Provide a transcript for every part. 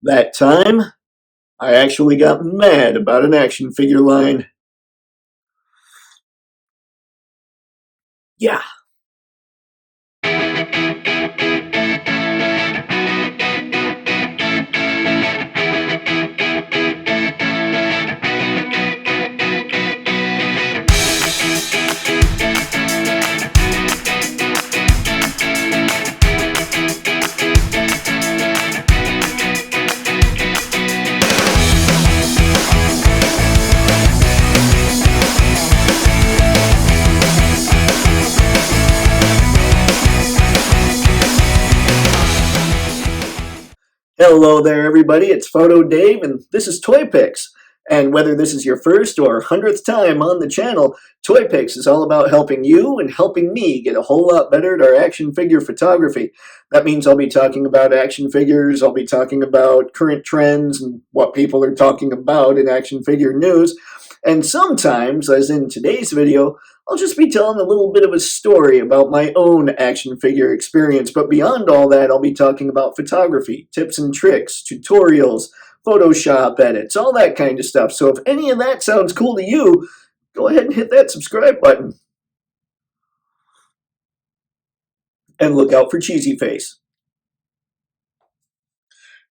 That time, I actually got mad about an action figure line. Yeah. Hello there, everybody. It's Photo Dave, and this is Toypixx. And whether this is your first or 100th time on the channel, Toypixx is all about helping you and helping me get a whole lot better at our action figure photography. That means I'll be talking about action figures, I'll be talking about current trends and what people are talking about in action figure news. And sometimes, as in today's video, I'll just be telling a little bit of a story about my own action figure experience, but beyond all that, I'll be talking about photography, tips and tricks, tutorials, Photoshop edits, all that kind of stuff. So if any of that sounds cool to you, go ahead and hit that subscribe button. And look out for Cheesy Face.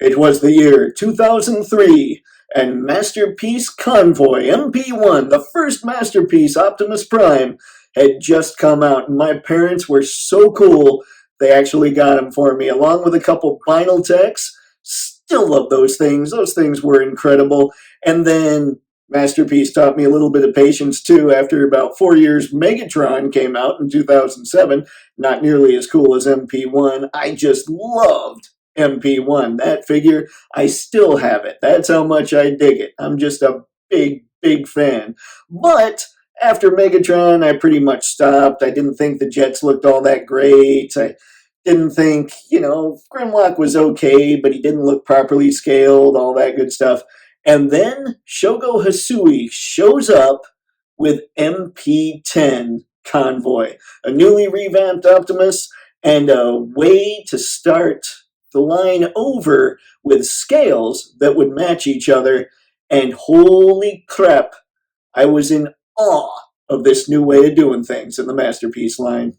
It was the year 2003, and Masterpiece Convoy MP1, the first Masterpiece Optimus Prime, had just come out, and my parents were so cool, they actually got him for me, along with a couple vinyl techs. Still love those things. Those things were incredible. And then Masterpiece taught me a little bit of patience, too. After about 4 years, Megatron came out in 2007. Not nearly as cool as MP1. I just loved MP1. That figure, I still have it. That's how much I dig it. I'm just a big fan. But after Megatron, I pretty much stopped. I didn't think the jets looked all that great. I didn't think, Grimlock was okay, but he didn't look properly scaled, all that good stuff. And then Shogo Hasui shows up with MP10 Convoy, a newly revamped Optimus, and a way to start the line over with scales that would match each other. And holy crap, I was in awe of this new way of doing things in the Masterpiece line.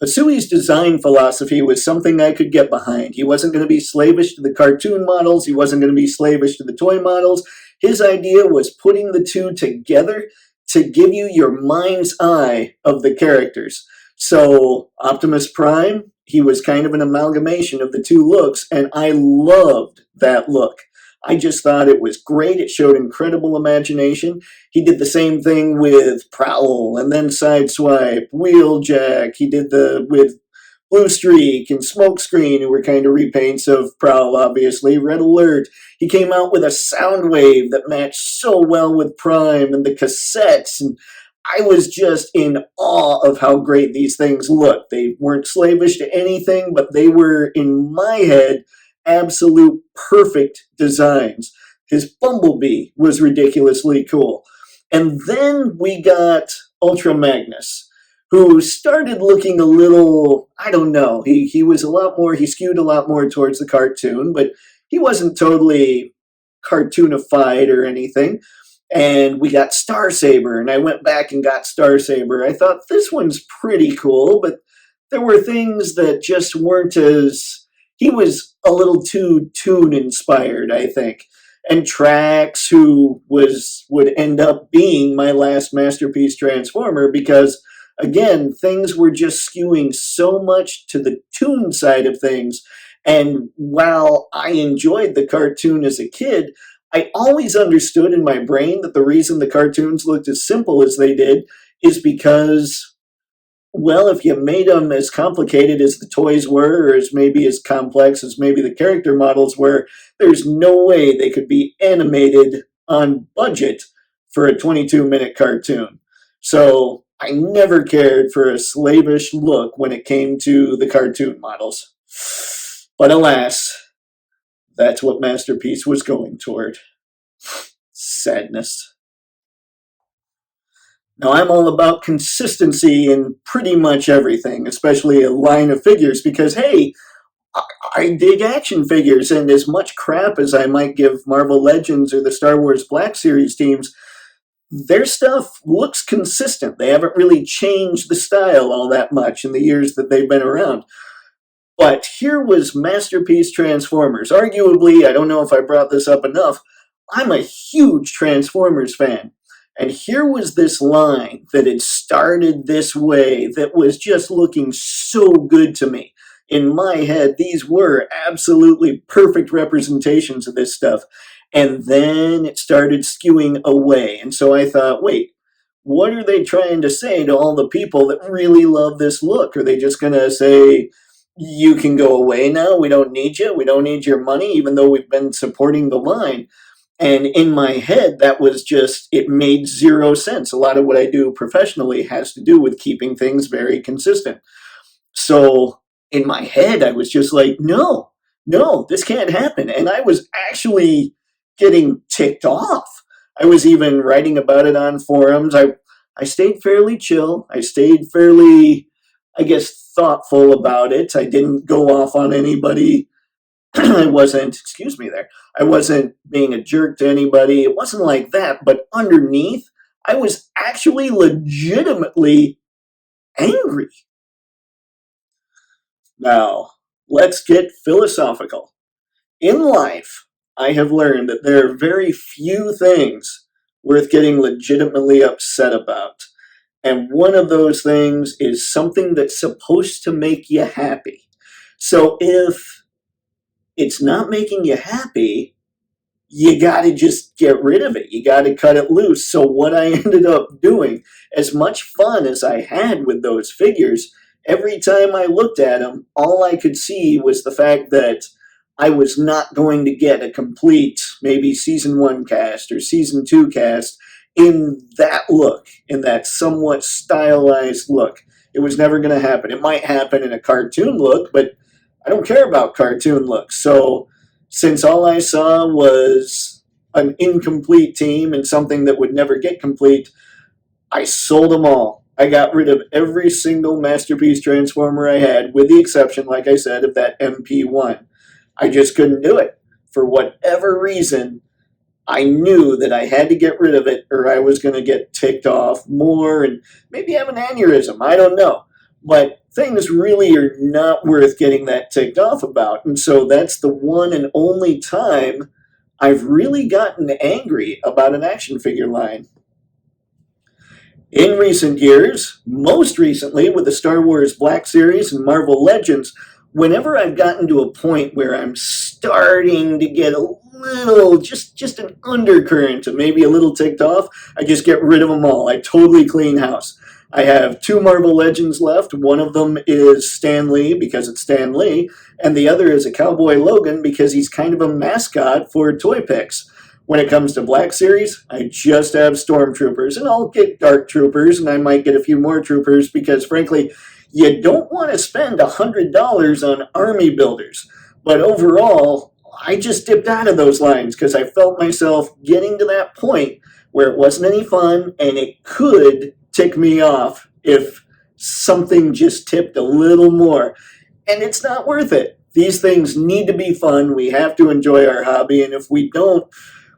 Hasui's design philosophy was something I could get behind. He wasn't going to be slavish to the cartoon models. He wasn't going to be slavish to the toy models. His idea was putting the two together to give you your mind's eye of the characters. So Optimus Prime, he was kind of an amalgamation of the two looks, and I loved that look. I just thought it was great. It showed incredible imagination. He did the same thing with Prowl and then Sideswipe, Wheeljack. He did with Blue Streak and Smokescreen, who were kind of repaints of Prowl, obviously. Red Alert. He came out with a Soundwave that matched so well with Prime and the cassettes. And I was just in awe of how great these things looked. They weren't slavish to anything, but they were, in my head, absolute perfect designs. His Bumblebee was ridiculously cool. And then we got Ultra Magnus, who started looking a little, I don't know, he was a lot more, he skewed a lot more towards the cartoon, but he wasn't totally cartoonified or anything. And we got Star Saber, and I went back and got Star Saber. I thought, this one's pretty cool, but there were things that just weren't as... He was a little too Toon-inspired, I think. And Trax, who would end up being my last Masterpiece Transformer, because, again, things were just skewing so much to the Toon side of things. And while I enjoyed the cartoon as a kid, I always understood in my brain that the reason the cartoons looked as simple as they did is because... well, if you made them as complicated as the toys were, or as maybe as complex as maybe the character models were, there's no way they could be animated on budget for a 22-minute cartoon. So I never cared for a slavish look when it came to the cartoon models. But alas, that's what Masterpiece was going toward. Sadness. Now, I'm all about consistency in pretty much everything, especially a line of figures, because, hey, I dig action figures, and as much crap as I might give Marvel Legends or the Star Wars Black Series teams, their stuff looks consistent. They haven't really changed the style all that much in the years that they've been around. But here was Masterpiece Transformers. Arguably, I don't know if I brought this up enough, I'm a huge Transformers fan. And here was this line that had started this way that was just looking so good to me. In my head, these were absolutely perfect representations of this stuff. And then it started skewing away. And so I thought, wait, what are they trying to say to all the people that really love this look? Are they just going to say, you can go away now, we don't need you, we don't need your money, even though we've been supporting the line? And in my head, that was just, it made zero sense. A lot of what I do professionally has to do with keeping things very consistent. So in my head, I was just like, no, this can't happen. And I was actually getting ticked off. I was even writing about it on forums. I stayed fairly chill. I stayed fairly, I guess, thoughtful about it. I didn't go off on anybody. I wasn't being a jerk to anybody. It wasn't like that. But underneath, I was actually legitimately angry. Now, let's get philosophical. In life, I have learned that there are very few things worth getting legitimately upset about. And one of those things is something that's supposed to make you happy. So if it's not making you happy, you got to just get rid of it. You got to cut it loose. So what I ended up doing, as much fun as I had with those figures, every time I looked at them, all I could see was the fact that I was not going to get a complete, maybe season 1 cast or season 2 cast in that look, in that somewhat stylized look. It was never going to happen. It might happen in a cartoon look, but I don't care about cartoon looks. So since all I saw was an incomplete team and something that would never get complete, I sold them all. I got rid of every single Masterpiece Transformer I had, with the exception, like I said, of that MP1. I just couldn't do it. For whatever reason, I knew that I had to get rid of it or I was going to get ticked off more and maybe have an aneurysm. I don't know. But things really are not worth getting that ticked off about. And so that's the one and only time I've really gotten angry about an action figure line. In recent years, most recently with the Star Wars Black Series and Marvel Legends, whenever I've gotten to a point where I'm starting to get a little, just an undercurrent of maybe a little ticked off, I just get rid of them all. I totally clean house. I have 2 Marvel Legends left. One of them is Stan Lee because it's Stan Lee, and the other is a Cowboy Logan because he's kind of a mascot for Toypixx. When it comes to Black Series, I just have Stormtroopers, and I'll get Dark Troopers, and I might get a few more Troopers because, frankly, you don't want to spend $100 on army builders. But overall, I just dipped out of those lines because I felt myself getting to that point where it wasn't any fun, and it could tick me off if something just tipped a little more. And it's not worth it. These things need to be fun. We have to enjoy our hobby, and if we don't,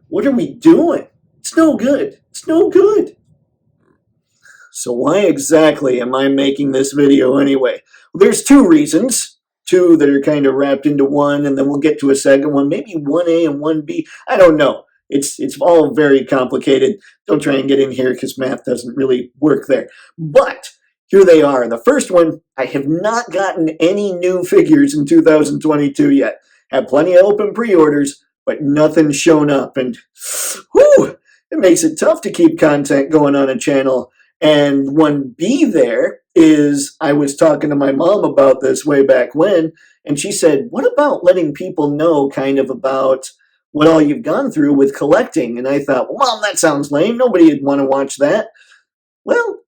what are we doing? It's no good. It's no good. So why exactly am I making this video anyway? Well, there's 2 reasons. 2 that are kind of wrapped into one, and then we'll get to a second one. Maybe 1A and 1B. I don't know. It's all very complicated. Don't try and get in here because math doesn't really work there. But here they are. The first one, I have not gotten any new figures in 2022 yet. Have plenty of open pre-orders, but nothing's shown up. And whew, it makes it tough to keep content going on a channel. And 1B there is, I was talking to my mom about this way back when, and she said, what about letting people know kind of about what all you've gone through with collecting? And I thought, well, Mom, that sounds lame. Nobody would want to watch that. Well,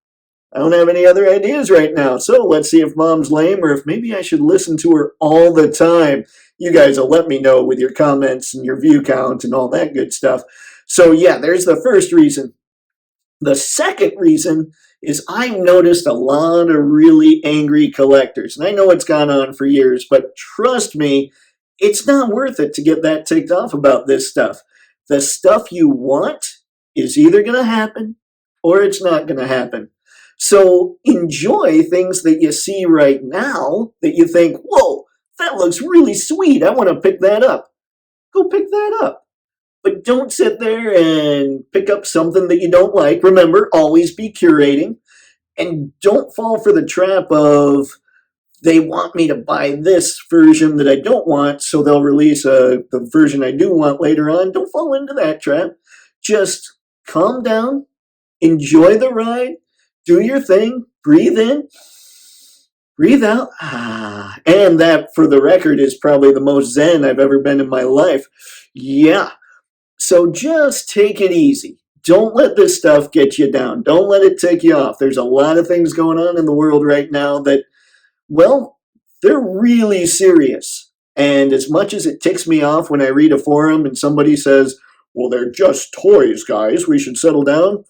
I don't have any other ideas right now. So let's see if Mom's lame or if maybe I should listen to her all the time. You guys will let me know with your comments and your view count and all that good stuff. So yeah, there's the first reason. The second reason is I've noticed a lot of really angry collectors. And I know it's gone on for years, but trust me, it's not worth it to get that ticked off about this stuff. The stuff you want is either going to happen or it's not going to happen. So enjoy things that you see right now that you think, whoa, that looks really sweet. I want to pick that up. Go pick that up. But don't sit there and pick up something that you don't like. Remember, always be curating. And don't fall for the trap of they want me to buy this version that I don't want, so they'll release the version I do want later on. Don't fall into that trap. Just calm down, enjoy the ride, do your thing, breathe in, breathe out. And that, for the record, is probably the most zen I've ever been in my life. Yeah. So just take it easy. Don't let this stuff get you down. Don't let it take you off. There's a lot of things going on in the world right now that, well, they're really serious. And as much as it ticks me off when I read a forum and somebody says, well, they're just toys, guys, we should settle down.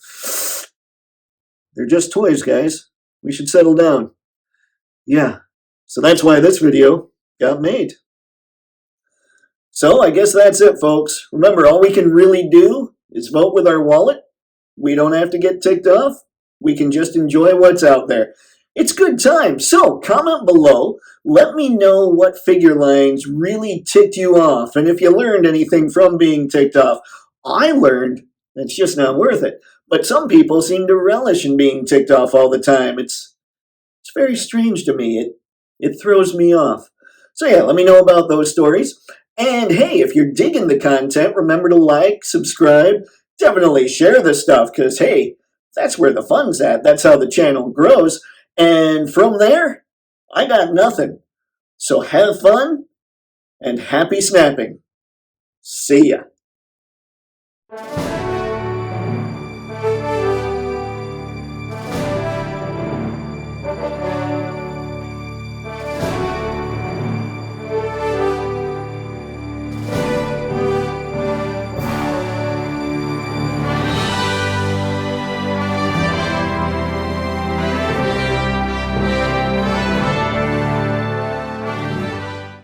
They're just toys, guys. We should settle down. Yeah. So that's why this video got made. So I guess that's it, folks. Remember, all we can really do is vote with our wallet. We don't have to get ticked off. We can just enjoy what's out there. It's good time. So comment below. Let me know what figure lines really ticked you off and if you learned anything from being ticked off. I learned it's just not worth it. But some people seem to relish in being ticked off all the time. It's very strange to me. It throws me off. So yeah, let me know about those stories. And hey, if you're digging the content, remember to like, subscribe, definitely share this stuff, because hey, that's where the fun's at. That's how the channel grows. And from there, I got nothing. So have fun and happy snapping. See ya.